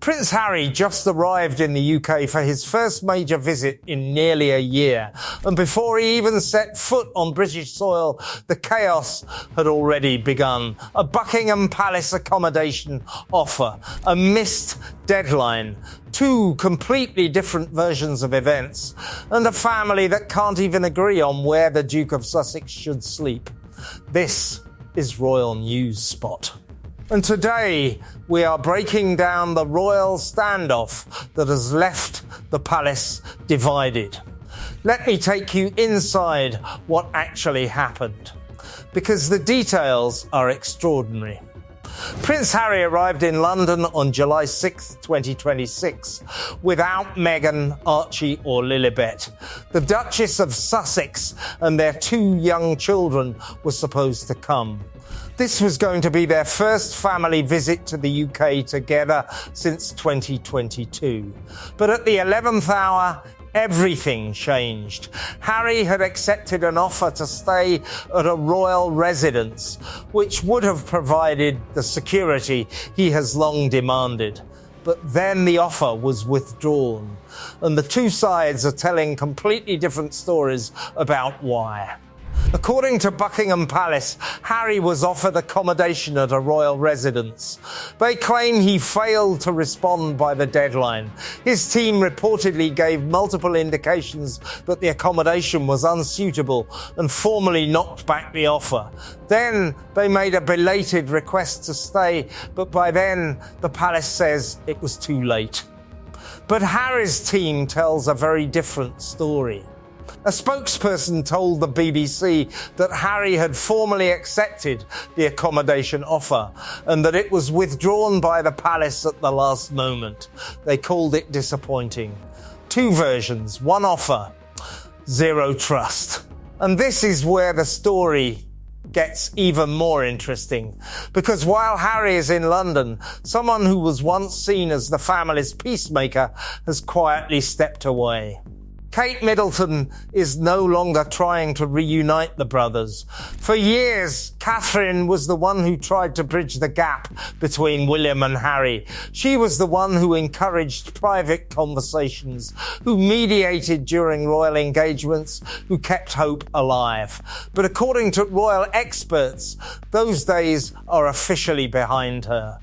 Prince Harry just arrived in the UK for his first major visit in nearly a year, and before he even set foot on British soil, the chaos had already begun. A Buckingham Palace accommodation offer, a missed deadline, two completely different versions of events, and a family that can't even agree on where the Duke of Sussex should sleep. This is Royal News Spot. And today, we are breaking down the royal standoff that has left the palace divided. Let me take you inside what actually happened, because the details are extraordinary. Prince Harry arrived in London on July 6, 2026, without Meghan, Archie or Lilibet. The Duchess of Sussex and their two young children were supposed to come. This was going to be their first family visit to the UK together since 2022. But at the 11th hour, everything changed. Harry had accepted an offer to stay at a royal residence, which would have provided the security he has long demanded. But then the offer was withdrawn, and the two sides are telling completely different stories about why. According to Buckingham Palace, Harry was offered accommodation at a royal residence. They claim he failed to respond by the deadline. His team reportedly gave multiple indications that the accommodation was unsuitable and formally knocked back the offer. Then they made a belated request to stay, but by then the palace says it was too late. But Harry's team tells a very different story. A spokesperson told the BBC that Harry had formally accepted the accommodation offer and that it was withdrawn by the palace at the last moment. They called it disappointing. Two versions, one offer, zero trust. And this is where the story gets even more interesting, because while Harry is in London, someone who was once seen as the family's peacemaker has quietly stepped away. Kate Middleton is no longer trying to reunite the brothers. For years, Catherine was the one who tried to bridge the gap between William and Harry. She was the one who encouraged private conversations, who mediated during royal engagements, who kept hope alive. But according to royal experts, those days are officially behind her.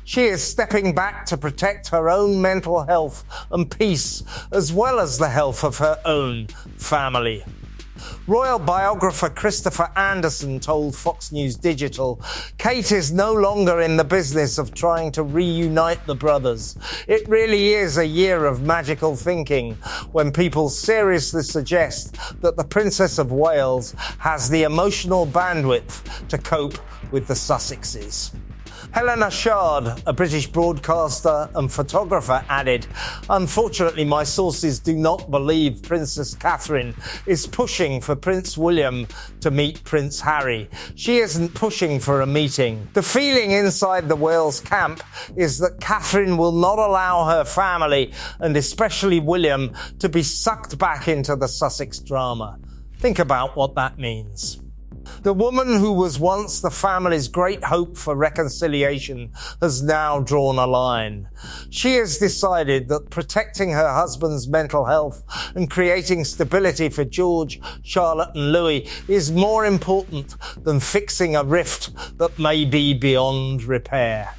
She is stepping back to protect her own mental health and peace, as well as the health of her own family. Royal biographer Christopher Anderson told Fox News Digital, "Kate is no longer in the business of trying to reunite the brothers. It really is a year of magical thinking when people seriously suggest that the Princess of Wales has the emotional bandwidth to cope with the Sussexes." Helena Shard, a British broadcaster and photographer, added, "Unfortunately, my sources do not believe Princess Catherine is pushing for Prince William to meet Prince Harry. She isn't pushing for a meeting. The feeling inside the Wales camp is that Catherine will not allow her family, and especially William, to be sucked back into the Sussex drama." Think about what that means. The woman who was once the family's great hope for reconciliation has now drawn a line. She has decided that protecting her husband's mental health and creating stability for George, Charlotte and Louis is more important than fixing a rift that may be beyond repair.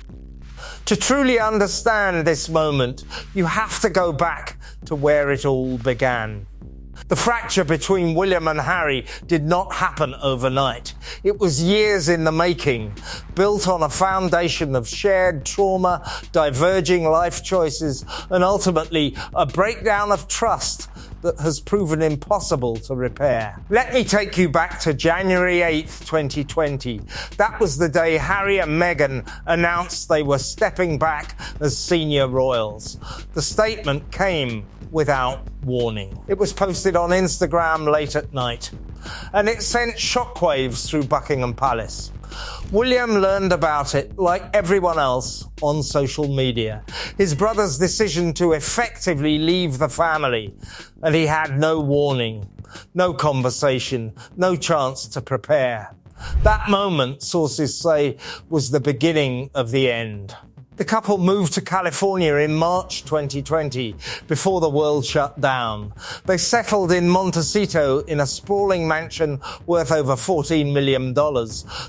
To truly understand this moment, you have to go back to where it all began. The fracture between William and Harry did not happen overnight. It was years in the making, built on a foundation of shared trauma, diverging life choices, and ultimately a breakdown of trust that has proven impossible to repair. Let me take you back to January 8th, 2020. That was the day Harry and Meghan announced they were stepping back as senior royals. The statement came without warning. It was posted on Instagram late at night, and it sent shockwaves through Buckingham Palace. William learned about it, like everyone else, on social media. His brother's decision to effectively leave the family, and he had no warning, no conversation, no chance to prepare. That moment, sources say, was the beginning of the end. The couple moved to California in March 2020, before the world shut down. They settled in Montecito in a sprawling mansion worth over $14 million.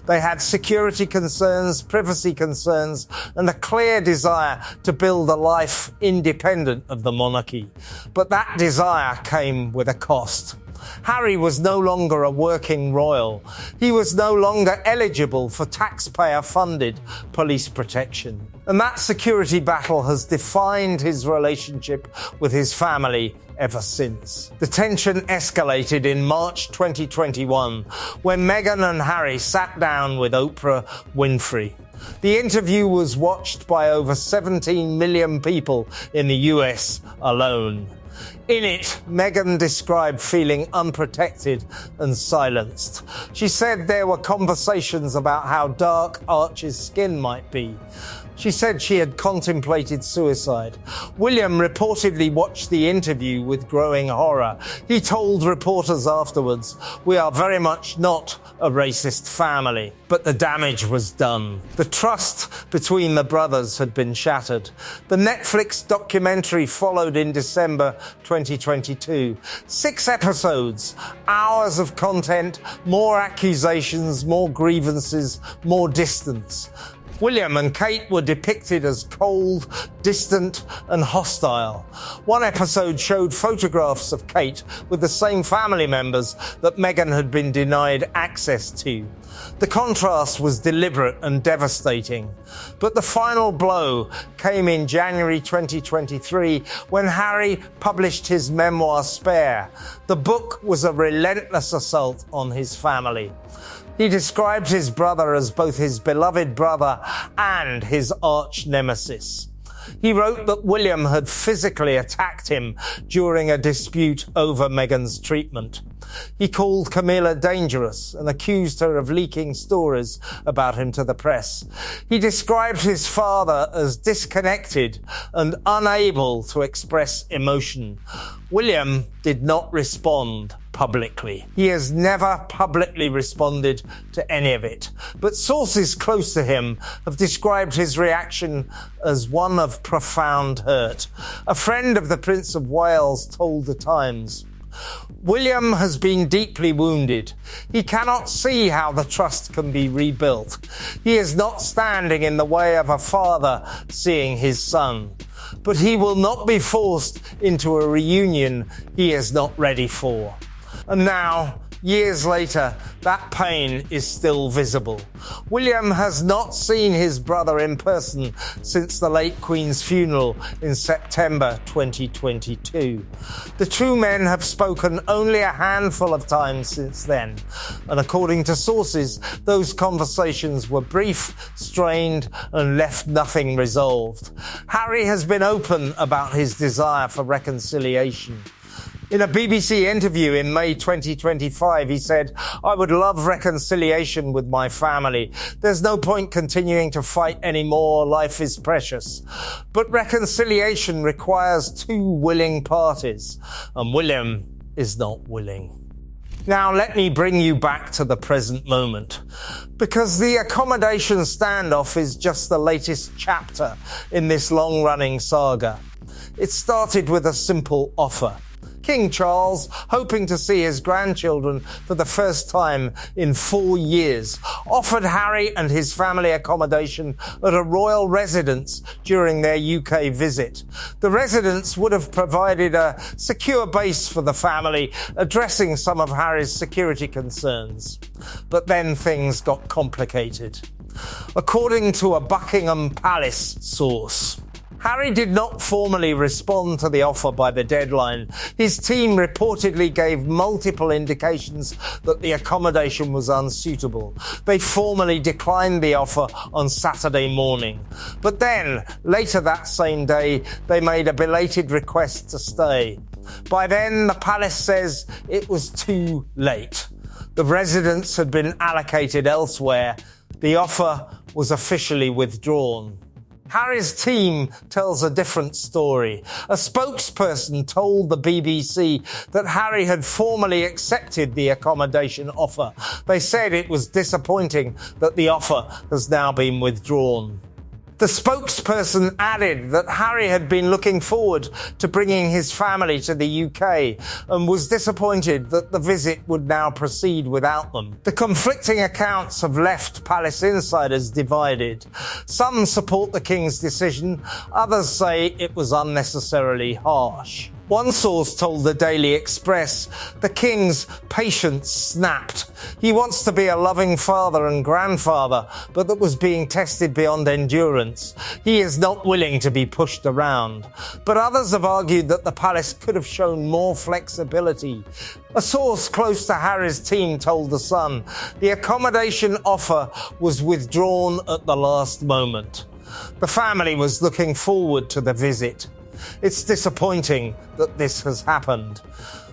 They had security concerns, privacy concerns, and a clear desire to build a life independent of the monarchy. But that desire came with a cost. Harry was no longer a working royal. He was no longer eligible for taxpayer-funded police protection. And that security battle has defined his relationship with his family ever since. The tension escalated in March 2021 when Meghan and Harry sat down with Oprah Winfrey. The interview was watched by over 17 million people in the US alone. In it, Meghan described feeling unprotected and silenced. She said there were conversations about how dark Archie's skin might be. She said she had contemplated suicide. William reportedly watched the interview with growing horror. He told reporters afterwards, "We are very much not a racist family." But the damage was done. The trust between the brothers had been shattered. The Netflix documentary followed in December 2022. 6 episodes, hours of content, more accusations, more grievances, more distance. William and Kate were depicted as cold, distant, and hostile. One episode showed photographs of Kate with the same family members that Meghan had been denied access to. The contrast was deliberate and devastating. But the final blow came in January 2023 when Harry published his memoir Spare. The book was a relentless assault on his family. He described his brother as both his beloved brother and his arch nemesis. He wrote that William had physically attacked him during a dispute over Meghan's treatment. He called Camilla dangerous and accused her of leaking stories about him to the press. He described his father as disconnected and unable to express emotion. William did not respond publicly. He has never publicly responded to any of it, but sources close to him have described his reaction as one of profound hurt. A friend of the Prince of Wales told The Times, "William has been deeply wounded. He cannot see how the trust can be rebuilt. He is not standing in the way of a father seeing his son. But he will not be forced into a reunion he is not ready for." And now, years later, that pain is still visible. William has not seen his brother in person since the late Queen's funeral in September 2022. The two men have spoken only a handful of times since then, and according to sources, those conversations were brief, strained, and left nothing resolved. Harry has been open about his desire for reconciliation. In a BBC interview in May 2025, he said, "I would love reconciliation with my family. There's no point continuing to fight anymore. Life is precious. But reconciliation requires two willing parties, and William is not willing." Now, let me bring you back to the present moment, because the accommodation standoff is just the latest chapter in this long-running saga. It started with a simple offer. King Charles, hoping to see his grandchildren for the first time in 4 years, offered Harry and his family accommodation at a royal residence during their UK visit. The residence would have provided a secure base for the family, addressing some of Harry's security concerns. But then things got complicated. According to a Buckingham Palace source, Harry did not formally respond to the offer by the deadline. His team reportedly gave multiple indications that the accommodation was unsuitable. They formally declined the offer on Saturday morning. But then, later that same day, they made a belated request to stay. By then, the palace says it was too late. The residence had been allocated elsewhere. The offer was officially withdrawn. Harry's team tells a different story. A spokesperson told the BBC that Harry had formally accepted the accommodation offer. They said it was disappointing that the offer has now been withdrawn. The spokesperson added that Harry had been looking forward to bringing his family to the UK and was disappointed that the visit would now proceed without them. The conflicting accounts have left palace insiders divided. Some support the King's decision, others say it was unnecessarily harsh. One source told the Daily Express the King's patience snapped. He wants to be a loving father and grandfather, but that was being tested beyond endurance. He is not willing to be pushed around. But others have argued that the palace could have shown more flexibility. A source close to Harry's team told The Sun the accommodation offer was withdrawn at the last moment. The family was looking forward to the visit. It's disappointing that this has happened.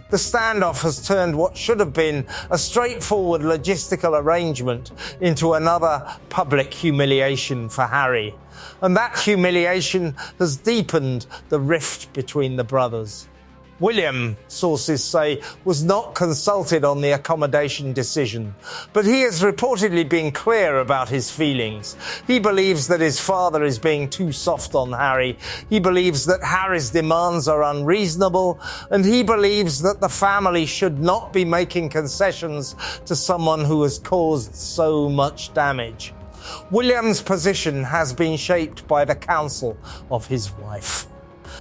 The standoff has turned what should have been a straightforward logistical arrangement into another public humiliation for Harry. And that humiliation has deepened the rift between the brothers. William, sources say, was not consulted on the accommodation decision, but he has reportedly been clear about his feelings. He believes that his father is being too soft on Harry. He believes that Harry's demands are unreasonable, and he believes that the family should not be making concessions to someone who has caused so much damage. William's position has been shaped by the counsel of his wife.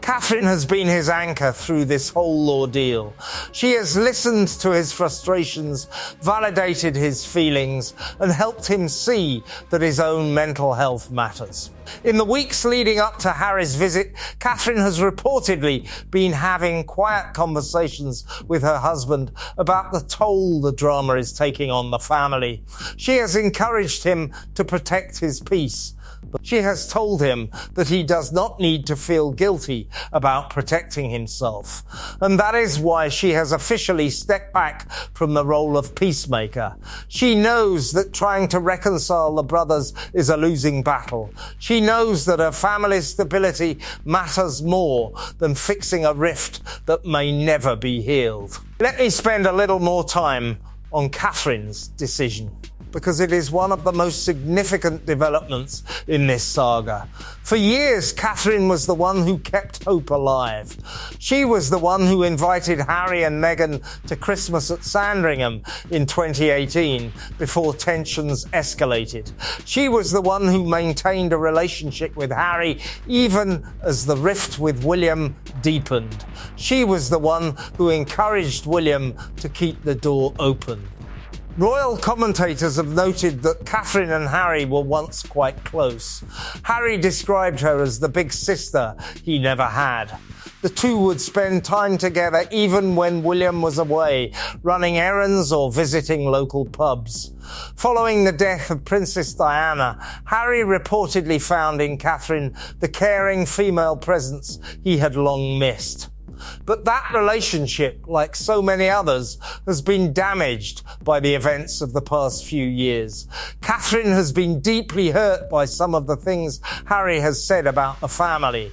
Catherine has been his anchor through this whole ordeal. She has listened to his frustrations, validated his feelings, and helped him see that his own mental health matters. In the weeks leading up to Harry's visit, Catherine has reportedly been having quiet conversations with her husband about the toll the drama is taking on the family. She has encouraged him to protect his peace. But she has told him that he does not need to feel guilty about protecting himself. And that is why she has officially stepped back from the role of peacemaker. She knows that trying to reconcile the brothers is a losing battle. She knows that her family's stability matters more than fixing a rift that may never be healed. Let me spend a little more time on Catherine's decision, because it is one of the most significant developments in this saga. For years, Catherine was the one who kept hope alive. She was the one who invited Harry and Meghan to Christmas at Sandringham in 2018 before tensions escalated. She was the one who maintained a relationship with Harry even as the rift with William deepened. She was the one who encouraged William to keep the door open. Royal commentators have noted that Catherine and Harry were once quite close. Harry described her as the big sister he never had. The two would spend time together even when William was away, running errands or visiting local pubs. Following the death of Princess Diana, Harry reportedly found in Catherine the caring female presence he had long missed. But that relationship, like so many others, has been damaged by the events of the past few years. Catherine has been deeply hurt by some of the things Harry has said about the family.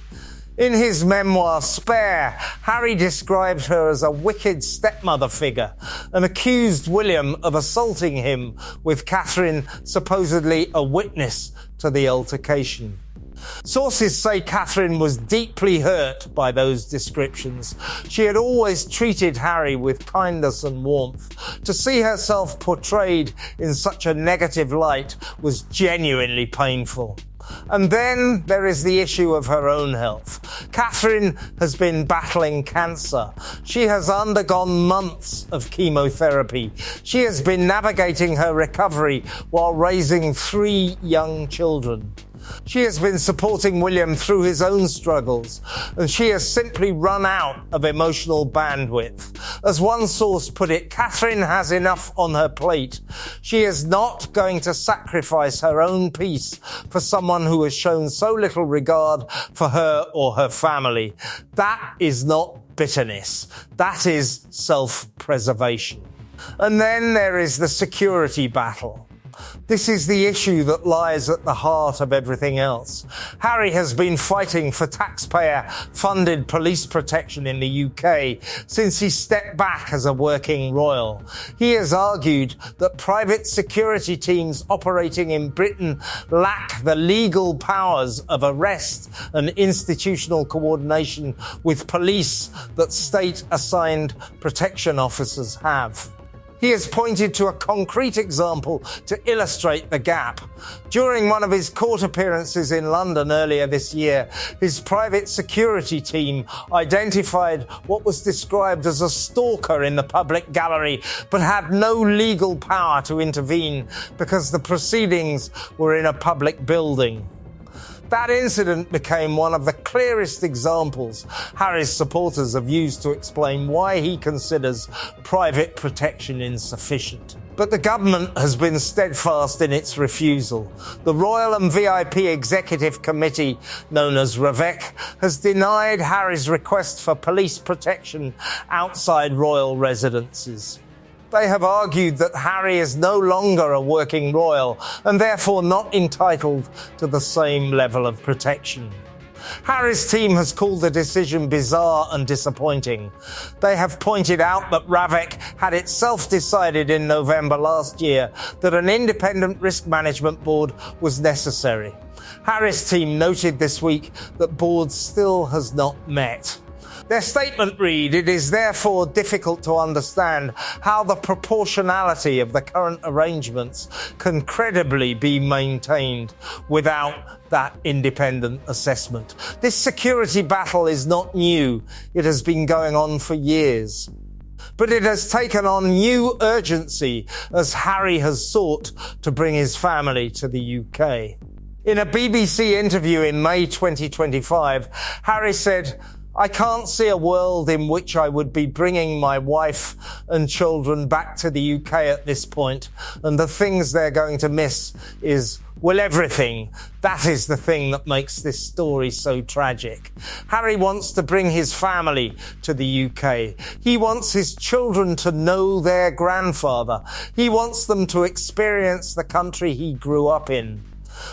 In his memoir, Spare, Harry described her as a wicked stepmother figure and accused William of assaulting him, with Catherine supposedly a witness to the altercation. Sources say Catherine was deeply hurt by those descriptions. She had always treated Harry with kindness and warmth. To see herself portrayed in such a negative light was genuinely painful. And then there is the issue of her own health. Catherine has been battling cancer. She has undergone months of chemotherapy. She has been navigating her recovery while raising 3 young children. She has been supporting William through his own struggles, and she has simply run out of emotional bandwidth. As one source put it, Catherine has enough on her plate. She is not going to sacrifice her own peace for someone who has shown so little regard for her or her family. That is not bitterness. That is self-preservation. And then there is the security battle. This is the issue that lies at the heart of everything else. Harry has been fighting for taxpayer-funded police protection in the UK since he stepped back as a working royal. He has argued that private security teams operating in Britain lack the legal powers of arrest and institutional coordination with police that state-assigned protection officers have. He has pointed to a concrete example to illustrate the gap. During one of his court appearances in London earlier this year, his private security team identified what was described as a stalker in the public gallery, but had no legal power to intervene because the proceedings were in a public building. That incident became one of the clearest examples Harry's supporters have used to explain why he considers private protection insufficient. But the government has been steadfast in its refusal. The Royal and VIP Executive Committee, known as RAVEC, has denied Harry's request for police protection outside royal residences. They have argued that Harry is no longer a working royal and therefore not entitled to the same level of protection. Harry's team has called the decision bizarre and disappointing. They have pointed out that RAVEC had itself decided in November last year that an independent risk management board was necessary. Harry's team noted this week that board still has not met. Their statement read, "It is therefore difficult to understand how the proportionality of the current arrangements can credibly be maintained without that independent assessment. This security battle is not new. It has been going on for years. But it has taken on new urgency as Harry has sought to bring his family to the UK." In a BBC interview in May 2025, Harry said, "I can't see a world in which I would be bringing my wife and children back to the UK at this point, and the things they're going to miss is, well, everything. That is the thing that makes this story so tragic." Harry wants to bring his family to the UK. He wants his children to know their grandfather. He wants them to experience the country he grew up in.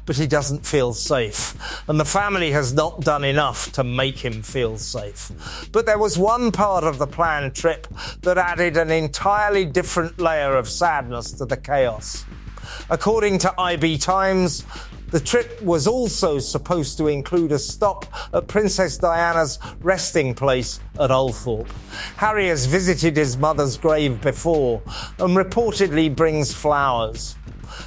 But he doesn't feel safe, and the family has not done enough to make him feel safe. But there was one part of the planned trip that added an entirely different layer of sadness to the chaos. According to IB Times, the trip was also supposed to include a stop at Princess Diana's resting place at Althorpe. Harry has visited his mother's grave before and reportedly brings flowers.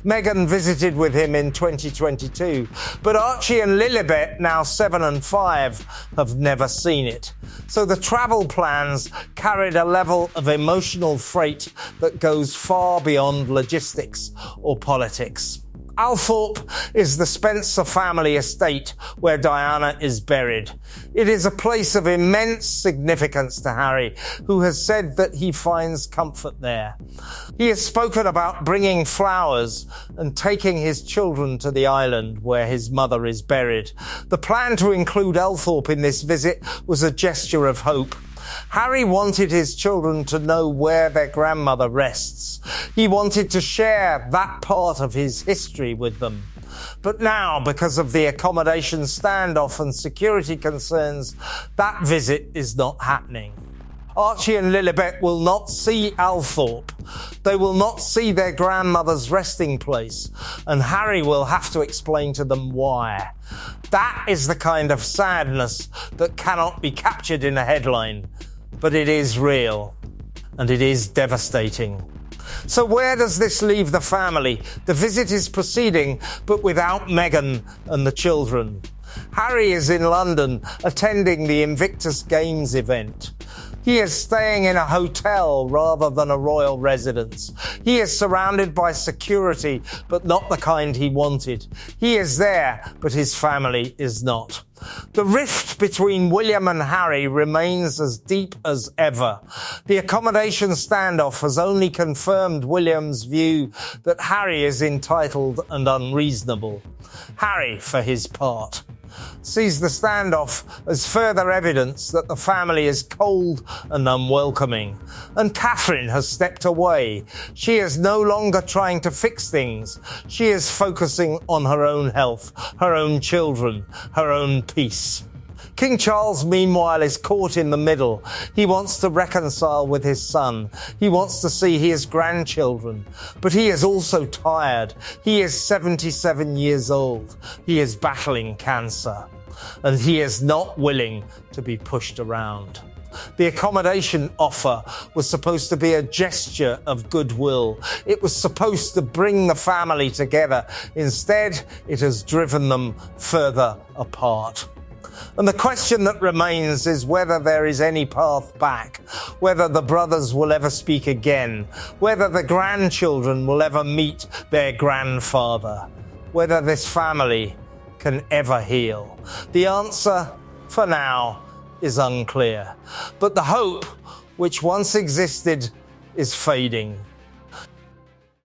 Meghan visited with him in 2022, but Archie and Lilibet, now 7 and 5, have never seen it. So the travel plans carried a level of emotional freight that goes far beyond logistics or politics. Althorpe is the Spencer family estate where Diana is buried. It is a place of immense significance to Harry, who has said that he finds comfort there. He has spoken about bringing flowers and taking his children to the island where his mother is buried. The plan to include Althorpe in this visit was a gesture of hope. Harry wanted his children to know where their grandmother rests. He wanted to share that part of his history with them. But now, because of the accommodation standoff and security concerns, that visit is not happening. Archie and Lilibet will not see Althorpe. They will not see their grandmother's resting place, and Harry will have to explain to them why. That is the kind of sadness that cannot be captured in a headline, but it is real, and it is devastating. So where does this leave the family? The visit is proceeding, but without Meghan and the children. Harry is in London attending the Invictus Games event. He is staying in a hotel rather than a royal residence. He is surrounded by security, but not the kind he wanted. He is there, but his family is not. The rift between William and Harry remains as deep as ever. The accommodation standoff has only confirmed William's view that Harry is entitled and unreasonable. Harry, for his part, sees the standoff as further evidence that the family is cold and unwelcoming. And Catherine has stepped away. She is no longer trying to fix things. She is focusing on her own health, her own children, her own peace. King Charles, meanwhile, is caught in the middle. He wants to reconcile with his son. He wants to see his grandchildren. But he is also tired. He is 77 years old. He is battling cancer. And he is not willing to be pushed around. The accommodation offer was supposed to be a gesture of goodwill. It was supposed to bring the family together. Instead, it has driven them further apart. And the question that remains is whether there is any path back, whether the brothers will ever speak again, whether the grandchildren will ever meet their grandfather, whether this family can ever heal. The answer, for now, is unclear. But the hope which once existed is fading.